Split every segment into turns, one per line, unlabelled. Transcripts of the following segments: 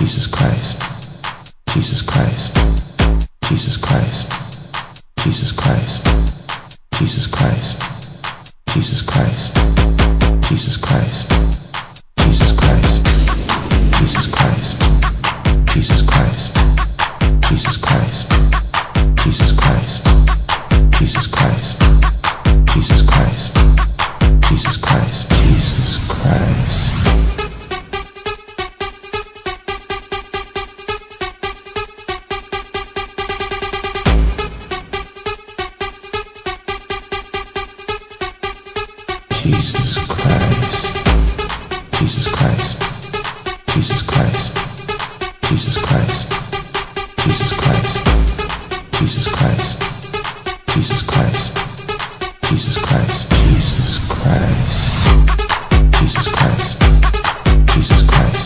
Jesus Christ, Jesus Christ, Jesus Christ, Jesus Christ, Jesus Christ, Jesus Christ, Jesus Christ, Jesus Christ, Jesus Christ, Jesus Christ, Jesus Christ, Jesus Christ, Jesus Christ, Jesus Christ, Jesus Christ, Jesus Christ. Jesus Christ, Jesus Christ, Jesus Christ, Jesus Christ, Jesus Christ, Jesus Christ, Jesus Christ, Jesus Christ, Jesus Christ, Jesus Christ, Jesus Christ, Jesus Christ, Jesus Christ, Jesus Christ, Jesus Christ, Jesus Christ, Jesus Christ. Jesus Christ, Jesus Christ,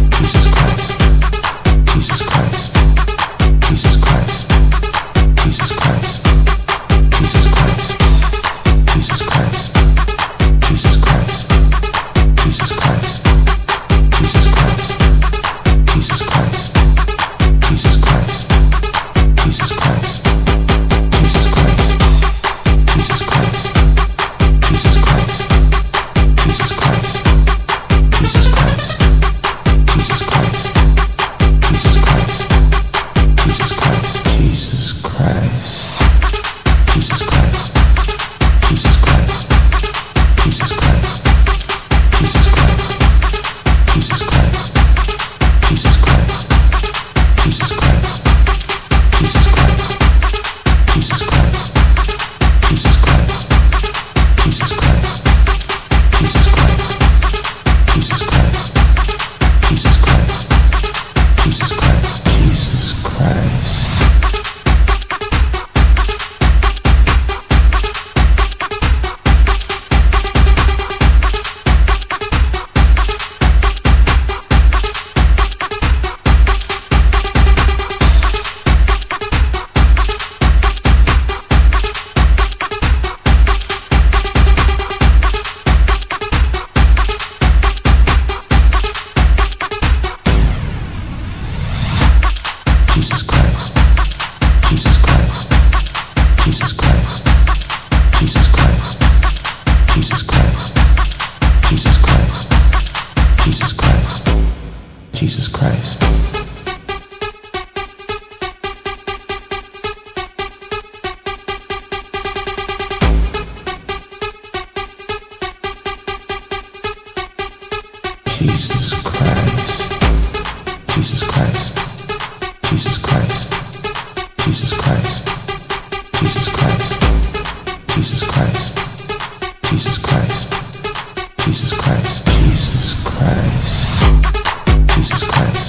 Jesus Christ, Jesus Christ, Jesus Christ, Jesus Christ, Jesus Christ, Jesus Christ, Jesus Christ, Jesus Christ, Jesus Christ, Jesus Christ, Jesus Christ, Jesus Christ, Jesus Christ, Jesus Christ, Jesus Christ. Jesus Christ, Jesus Christ, Jesus Christ, Jesus Christ, Jesus Christ, Jesus Christ, Jesus Christ, Jesus Christ, Jesus Christ, Jesus Christ, Jesus Christ, Jesus Christ, Jesus Christ, Jesus Christ, Jesus Christ. Jesus Christ, Jesus Christ, Jesus Christ, Jesus Christ, Jesus Christ, Jesus Christ, Jesus Christ, Jesus Christ. Jesus Christ, Jesus Christ, Jesus Christ, Jesus Christ, Jesus Christ, Jesus Christ, Jesus Christ, Jesus Christ, Jesus Christ, Jesus Christ.